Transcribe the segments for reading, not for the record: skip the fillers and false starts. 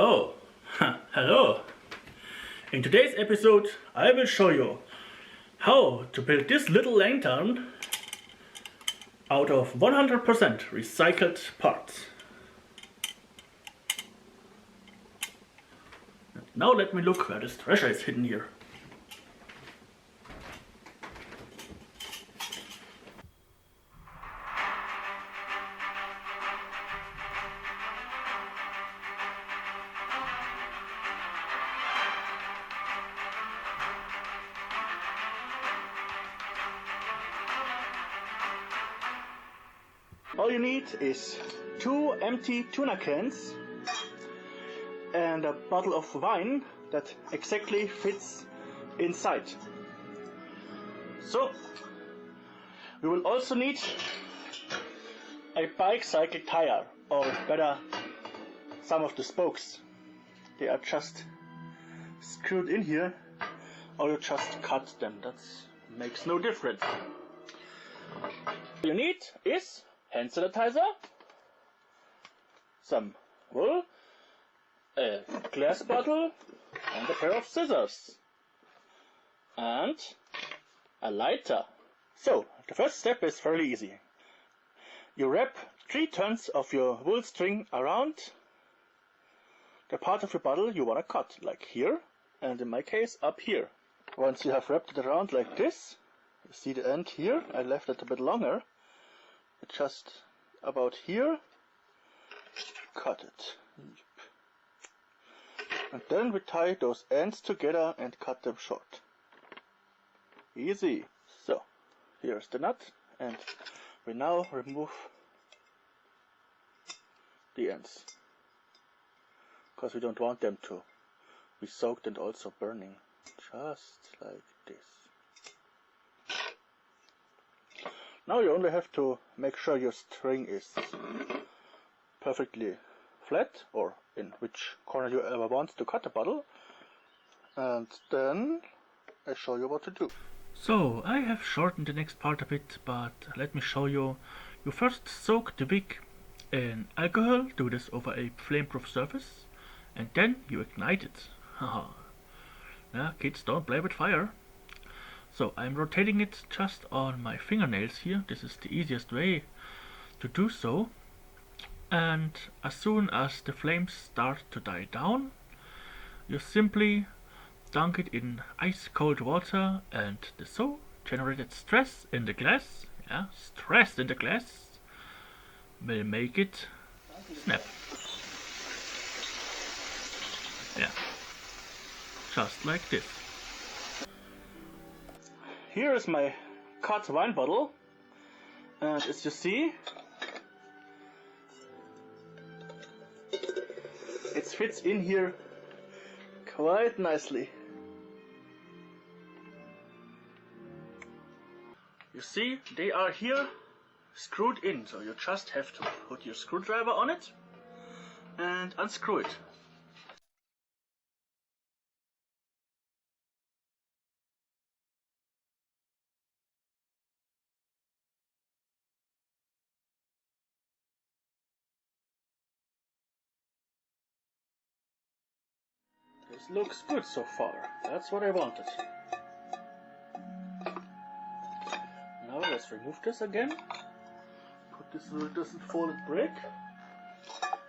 Oh, hello! In today's episode I will show you how to build this little lantern out of 100% recycled parts. Now let me look where this treasure is hidden here. All you need is 2 empty tuna cans and a bottle of wine that exactly fits inside. So we will also need a bicycle tire, or better, some of the spokes. They are just screwed in here, or you just cut them. That makes no difference. All you need is hand sanitizer, some wool, a glass bottle, and a pair of scissors, and a lighter. So, the first step is fairly easy. You wrap 3 turns of your wool string around the part of your bottle you want to cut, like here, and in my case up here. Once you have wrapped it around like this, you see the end here, I left it a bit longer, just about here, cut it. And then we tie those ends together and cut them short. Easy. So, here's the nut, and we now remove the ends, because we don't want them to be soaked and also burning. Just like this. Now you only have to make sure your string is perfectly flat, or in which corner you ever want to cut the bottle, and then I show you what to do. So I have shortened the next part a bit, but let me show you. You first soak the wick in alcohol, do this over a flame-proof surface, and then you ignite it. Haha. Yeah, kids don't play with fire. So I'm rotating it just on my fingernails here. This is the easiest way to do so. And as soon as the flames start to die down, you simply dunk it in ice cold water, and the so generated stress in the glass, stress in the glass, will make it snap. Yeah, just like this. Here is my cut wine bottle, and as you see, it fits in here quite nicely. You see, they are here screwed in, so you just have to put your screwdriver on it and unscrew it. This looks good so far. That's what I wanted. Now let's remove this again. Put this so it doesn't fall and break.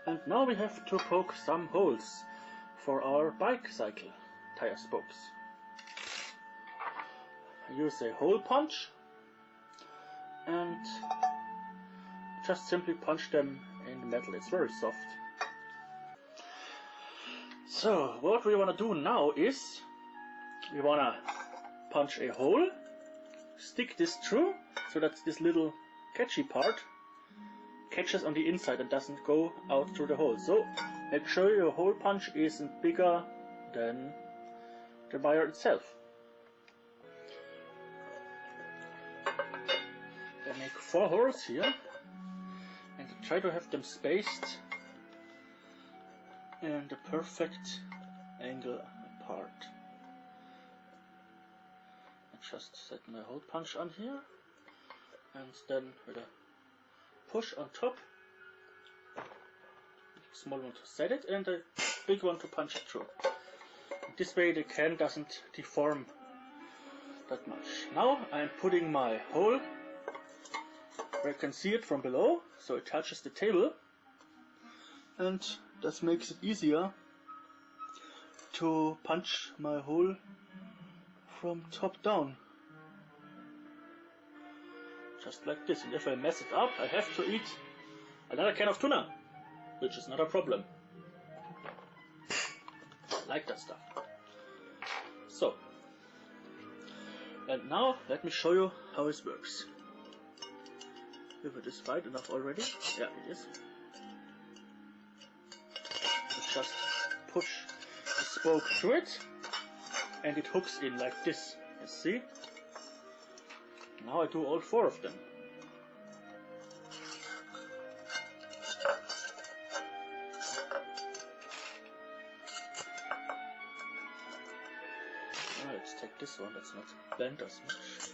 And now we have to poke some holes for our bicycle tire spokes. I use a hole punch and just simply punch them in the metal. It's very soft. So what we want to do now is we want to punch a hole, stick this through so that this little catchy part catches on the inside and doesn't go out through the hole. So make sure your hole punch isn't bigger than the wire itself. I make 4 holes here and try to have them spaced in the perfect angle apart. I just set my hole punch on here, and then with a push on top, small one to set it, and I big one to punch it through. This way the can doesn't deform that much. Now I'm putting my hole where you can see it from below, so it touches the table, and that makes it easier to punch my hole from top down. Just like this, and if I mess it up I have to eat another can of tuna, which is not a problem. I like that stuff. So, and now let me show you how it works. If it is wide enough already, yeah it is. So just push the spoke through it and it hooks in like this, you see? Now I do all 4 of them. Let's take this one, that's not bent as much.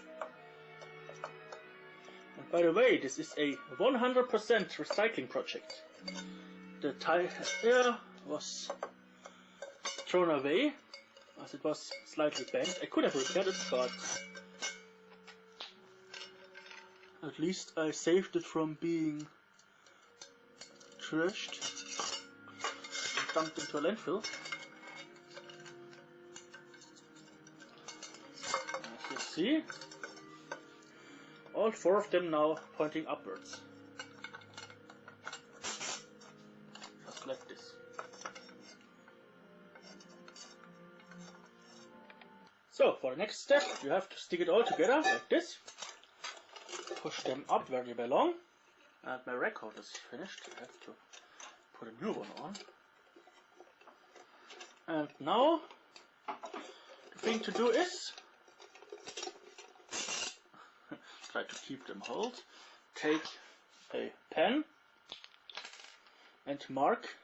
And by the way, this is a 100% recycling project. The tire was thrown away as it was slightly bent. I could have repaired it, but at least I saved it from being trashed and dumped into a landfill. As you see, all 4 of them now pointing upwards. Just like this. So, for the next step, you have to stick it all together like this. Push them up where they belong. And my record is finished. I have to put a new one on. And now, the thing to do is try to keep them hold. Take a pen and mark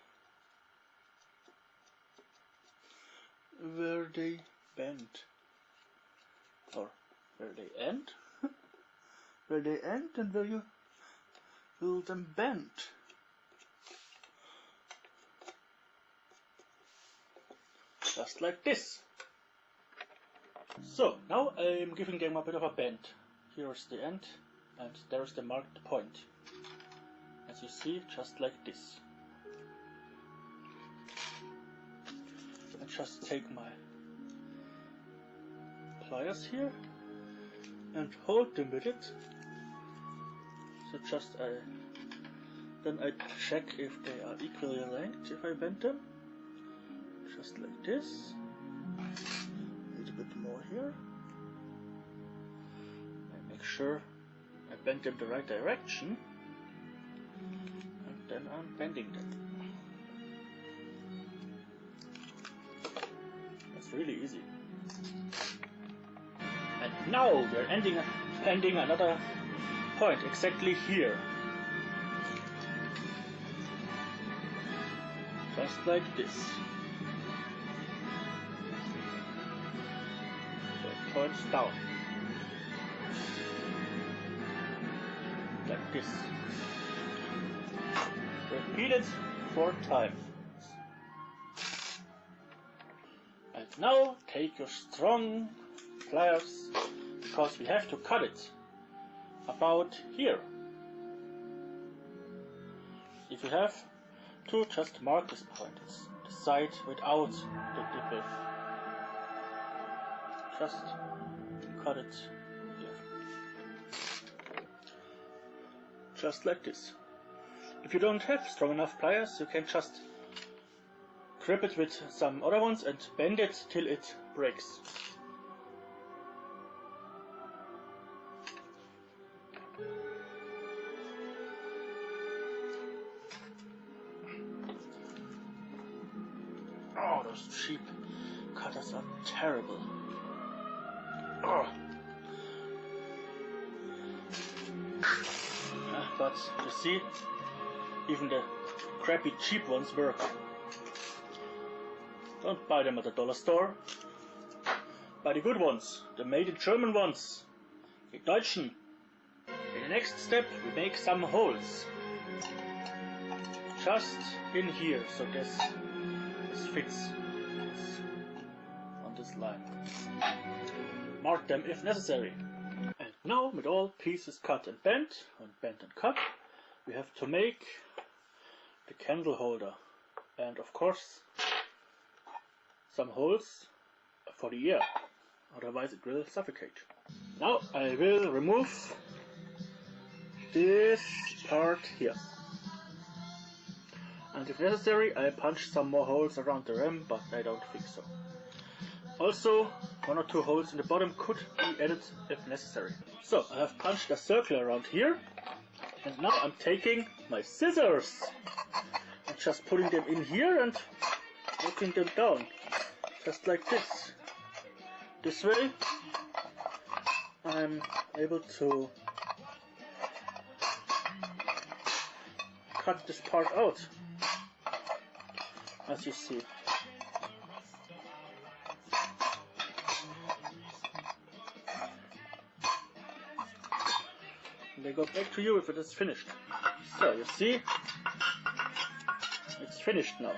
where they bend, or where they end, where they end and where you will them bend. Just like this. So now I am giving them a bit of a bend. Here is the end and there is the marked point. As you see, just like this. I just take my pliers here and hold them with it. So just then I check if they are equally length if I bend them. Just like this. A little bit more here. I make sure I bend them the right direction. And then I'm bending them. That's really easy. And now we're bending another point exactly here. Just like this. So it points down. Like this. Repeat it 4 times. And now take your strong pliers, because we have to cut it about here. If you have to, just mark this point. It's the side without the nipple. Just cut it here. Just like this. If you don't have strong enough pliers, you can just grip it with some other ones and bend it till it breaks. Oh, those cheap cutters are terrible. Oh. But you see, even the crappy cheap ones work. Don't buy them at the dollar store. Buy the good ones, the made in German ones, the Deutschen. In the next step, we make some holes. Just in here, so there's this fits on this line. Mark them if necessary. And now, with all pieces cut and bent and cut, we have to make the candle holder, and of course some holes for the air, otherwise it will suffocate. Now I will remove this part here, and if necessary I punch some more holes around the rim, but I don't think so. Also, 1 or 2 holes in the bottom could be added if necessary. So I have punched a circle around here, and now I'm taking my scissors and just putting them in here and working them down, just like this. This way I'm able to cut this part out, as you see. And I go back to you if it is finished. So you see, it's finished now.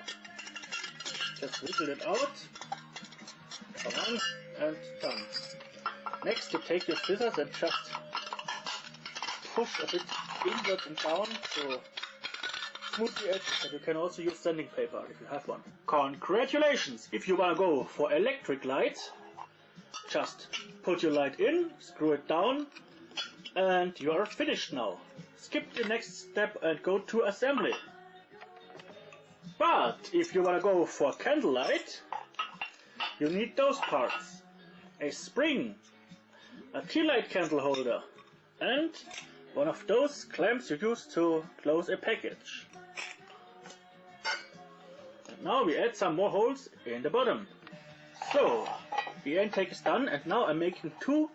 Just wiggle it out, on and done. Next you take your scissors and just push a bit inward and down to smooth the edges, and you can also use sanding paper if you have one. Congratulations! If you wanna go for electric light, just put your light in, screw it down, and you are finished now. Skip the next step and go to assembly. But if you wanna go for candlelight, you need those parts: a spring, a tea light candle holder, and one of those clamps you use to close a package. And now we add some more holes in the bottom. So the intake is done, and now I'm making 2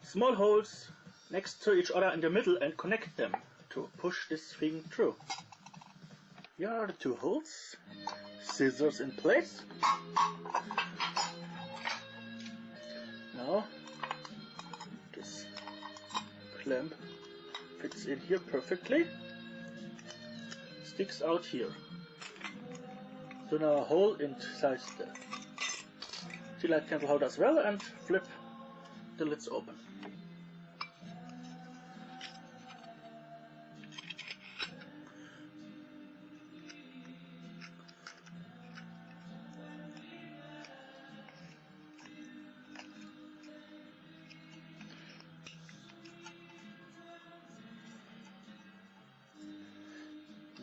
small holes next to each other in the middle and connect them to push this thing through. Here are the 2 holes. Scissors in place. Now this clamp fits in here perfectly. Sticks out here. So now a hole inside the tea light candle holder as well, and flip the lids open.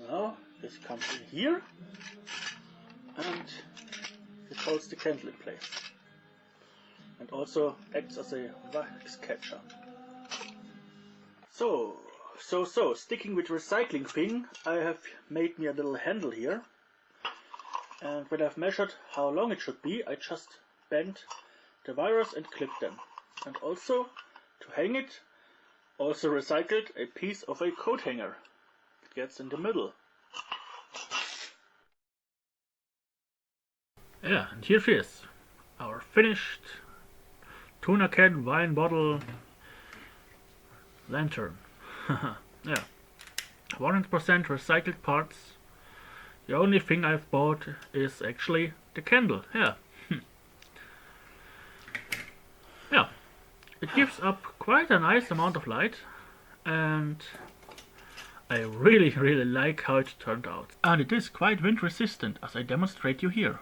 Now this comes in here, and it holds the candle in place, and also acts as a wax catcher. So, sticking with recycling thing, I have made me a little handle here, and when I've measured how long it should be, I just bent the wires and clipped them. And also, to hang it, also recycled a piece of a coat hanger. It gets in the middle. Yeah, and here she is, our finished Tuna Can wine bottle lantern. Yeah, 100% recycled parts. The only thing I've bought is actually the candle. Yeah. Yeah, it gives up quite a nice amount of light, and I really like how it turned out. And it is quite wind resistant, as I demonstrate you here.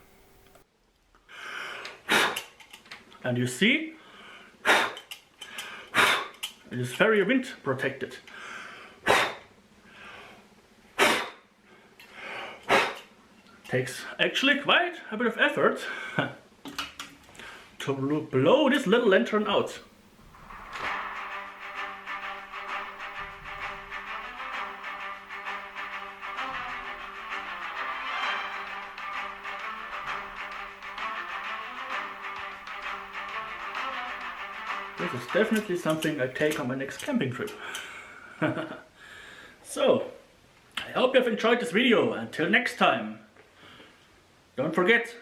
And you see, it is very wind protected. Takes actually quite a bit of effort to blow this little lantern out. This is definitely something I take on my next camping trip. So, I hope you have enjoyed this video. Until next time, don't forget,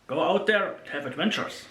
go out there and have adventures.